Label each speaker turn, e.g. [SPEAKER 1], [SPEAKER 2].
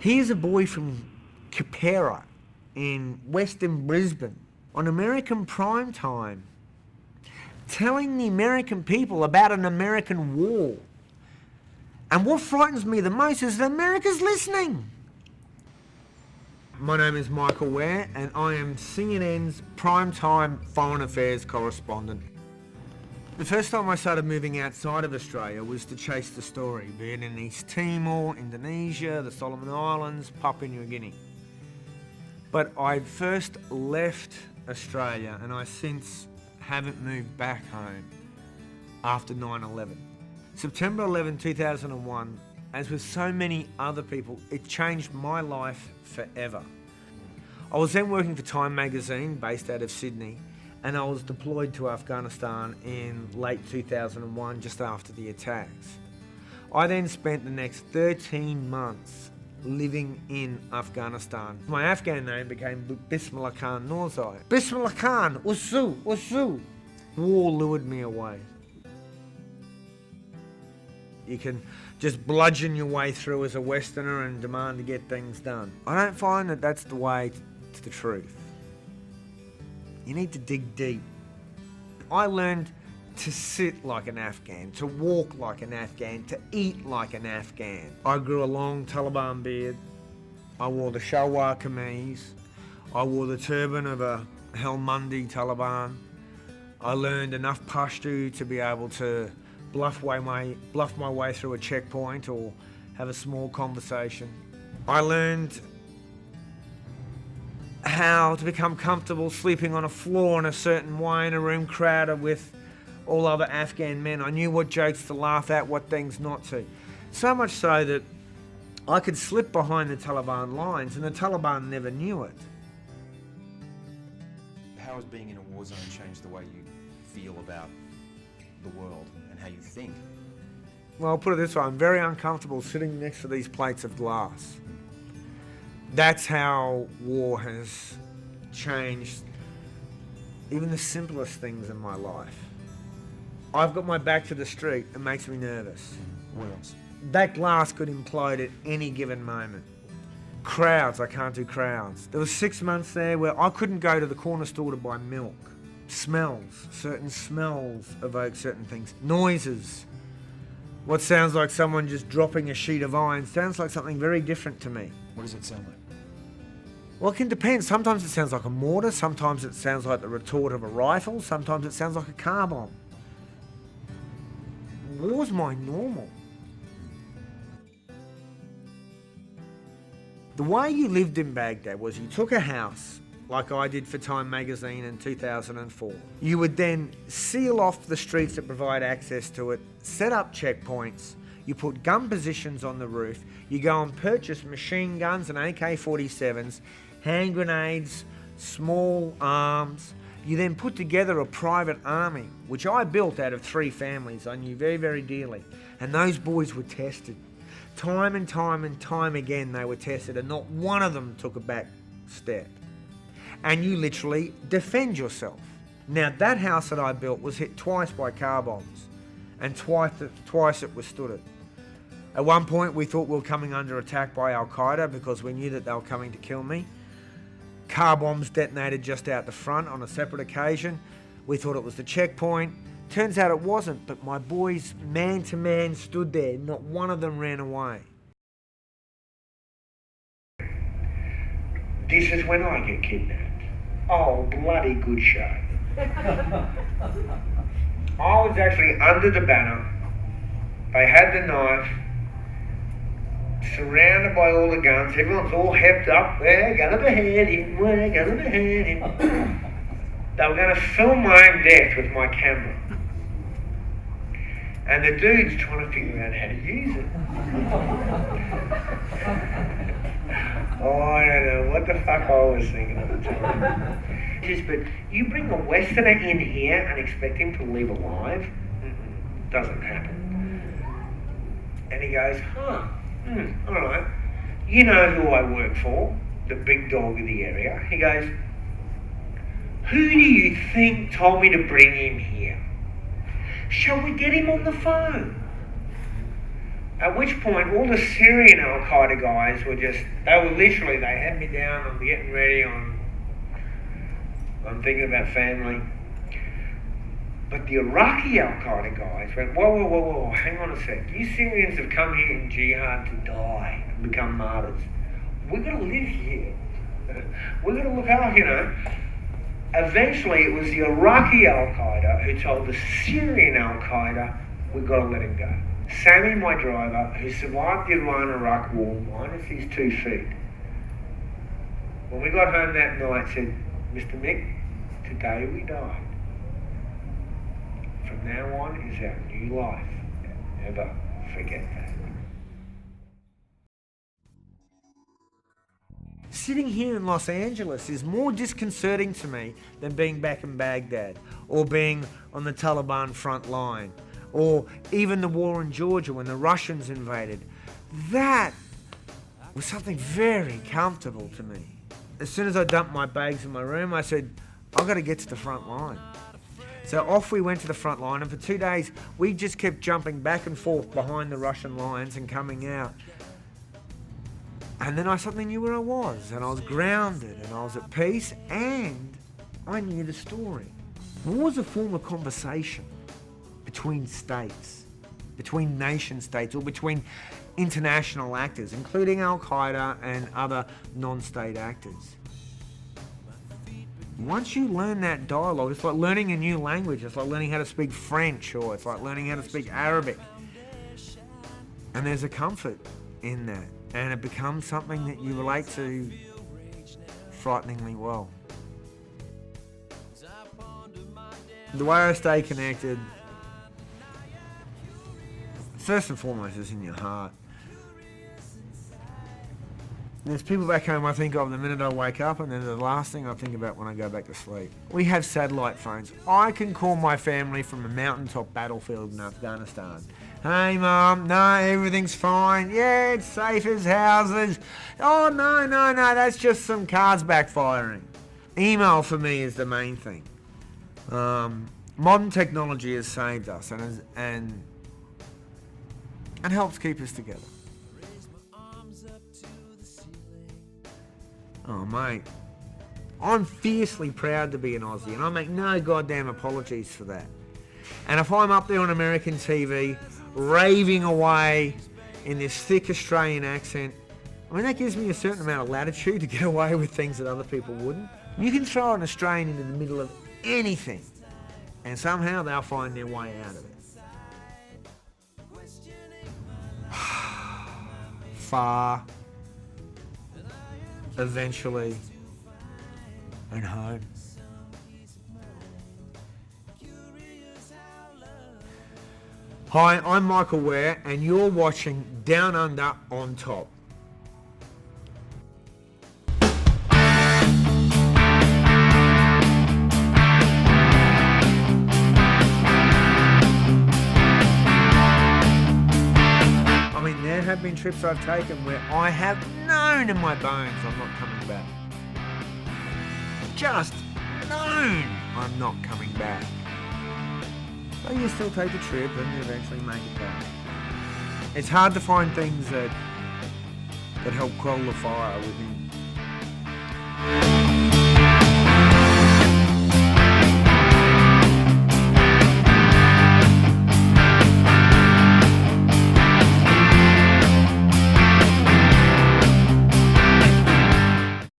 [SPEAKER 1] Here's a boy from Capera in Western Brisbane on American prime time telling the American people about an American war. And what frightens me the most is that America's listening. My name is Michael Ware and I am CNN's primetime foreign affairs correspondent. The first time I started moving outside of Australia was to chase the story, be it in East Timor, Indonesia, the Solomon Islands, Papua New Guinea. But I first left Australia and I since haven't moved back home after 9/11. September 11, 2001, as with so many other people, it changed my life forever. I was then working for Time magazine based out of Sydney, and I was deployed to Afghanistan in late 2001, just after the attacks. I then spent the next 13 months living in Afghanistan. My Afghan name became Bismillah Khan Norzai. Bismillah Khan, Usu, Usu. War lured me away. You can just bludgeon your way through as a Westerner and demand to get things done. I don't find that that's the way to the truth. You need to dig deep. I learned to sit like an Afghan, to walk like an Afghan, to eat like an Afghan. I grew a long Taliban beard. I wore the Shalwar kameez. I wore the turban of a Helmandi Taliban. I learned enough Pashto to be able to bluff my way through a checkpoint or have a small conversation. I learned how to become comfortable sleeping on a floor in a certain way in a room crowded with all other Afghan men. I knew what jokes to laugh at, what things not to. So much so that I could slip behind the Taliban lines and the Taliban never knew it.
[SPEAKER 2] How has being in a war zone changed the way you feel about the world and how you think?
[SPEAKER 1] Well, I'll put it this way, I'm very uncomfortable sitting next to these plates of glass. That's how war has changed even the simplest things in my life. I've got my back to the street, it makes me nervous.
[SPEAKER 2] What else?
[SPEAKER 1] That glass could implode at any given moment. Crowds, I can't do crowds. There was 6 months there where I couldn't go to the corner store to buy milk. Smells, certain smells evoke certain things. Noises. What sounds like someone just dropping a sheet of iron sounds like something very different to me.
[SPEAKER 2] What does it sound like?
[SPEAKER 1] Well, it can depend. Sometimes it sounds like a mortar, sometimes it sounds like the retort of a rifle, sometimes it sounds like a car bomb. War's my normal. The way you lived in Baghdad was you took a house, like I did for Time magazine in 2004. You would then seal off the streets that provide access to it, set up checkpoints, you put gun positions on the roof, you go and purchase machine guns and AK-47s, hand grenades, small arms. You then put together a private army, which I built out of 3 families I knew very, very dearly. And those boys were tested. Time and time and time again they were tested, and not one of them took a back step. And you literally defend yourself. Now that house that I built was hit twice by car bombs, and twice it withstood it. At one point we thought we were coming under attack by Al-Qaeda because we knew that they were coming to kill me. Car bombs detonated just out the front on a separate occasion. We thought it was the checkpoint. Turns out it wasn't, but my boys man to man stood there. Not one of them ran away. This is when I get kidnapped. Oh, bloody good show. I was actually under the banner. They had the knife, surrounded by all the guns. Everyone's all hepped up. We're gonna behead him. We're gonna behead him. They were gonna film my own death with my camera. And the dude's trying to figure out how to use it. Oh, I don't know what the fuck I was thinking at the time. But you bring a Westerner in here and expect him to leave alive? Doesn't happen. And he goes, all right. You know who I work for, the big dog of the area. He goes, who do you think told me to bring him here? Shall we get him on the phone? At which point, all the Syrian Al-Qaeda guys were just, they had me down, I'm getting ready, I'm thinking about family. But the Iraqi Al-Qaeda guys went, whoa, hang on a sec. You Syrians have come here in jihad to die and become martyrs. We've got to live here. We've got to look out, Eventually, it was the Iraqi Al-Qaeda who told the Syrian Al-Qaeda, we've got to let him go. Sammy, my driver, who survived the Iran-Iraq war minus his 2 feet, when we got home that night, said, Mr. Mick, today we died. From now on is our new life. Never forget that. Sitting here in Los Angeles is more disconcerting to me than being back in Baghdad, or being on the Taliban front line, or even the war in Georgia when the Russians invaded. That was something very comfortable to me. As soon as I dumped my bags in my room, I said, I've got to get to the front line. So off we went to the front line, and for 2 days we just kept jumping back and forth behind the Russian lines and coming out. And then I suddenly knew where I was, and I was grounded, and I was at peace, and I knew the story. War is a form of conversation between states, between nation states, or between international actors, including Al-Qaeda and other non-state actors. Once you learn that dialogue, it's like learning a new language. It's like learning how to speak French, or it's like learning how to speak Arabic. And there's a comfort in that. And it becomes something that you relate to frighteningly well. The way I stay connected, first and foremost, is in your heart. There's people back home I think of the minute I wake up, and then the last thing I think about when I go back to sleep. We have satellite phones. I can call my family from a mountaintop battlefield in Afghanistan. Hey Mum, no, everything's fine. Yeah, it's safe as houses. Oh no, that's just some cars backfiring. Email for me is the main thing. Modern technology has saved us and helps keep us together. Oh mate, I'm fiercely proud to be an Aussie, and I make no goddamn apologies for that. And if I'm up there on American TV, raving away in this thick Australian accent, I mean, that gives me a certain amount of latitude to get away with things that other people wouldn't. You can throw an Australian into the middle of anything, and somehow they'll find their way out of it. Far, eventually, and home. Hi, I'm Michael Ware, and you're watching Down Under on Top. I mean, there have been trips I've taken where I have known in my bones I'm not coming back. Just known I'm not coming back. But you still take the trip and you eventually make it back. It's hard to find things that help quell the fire within.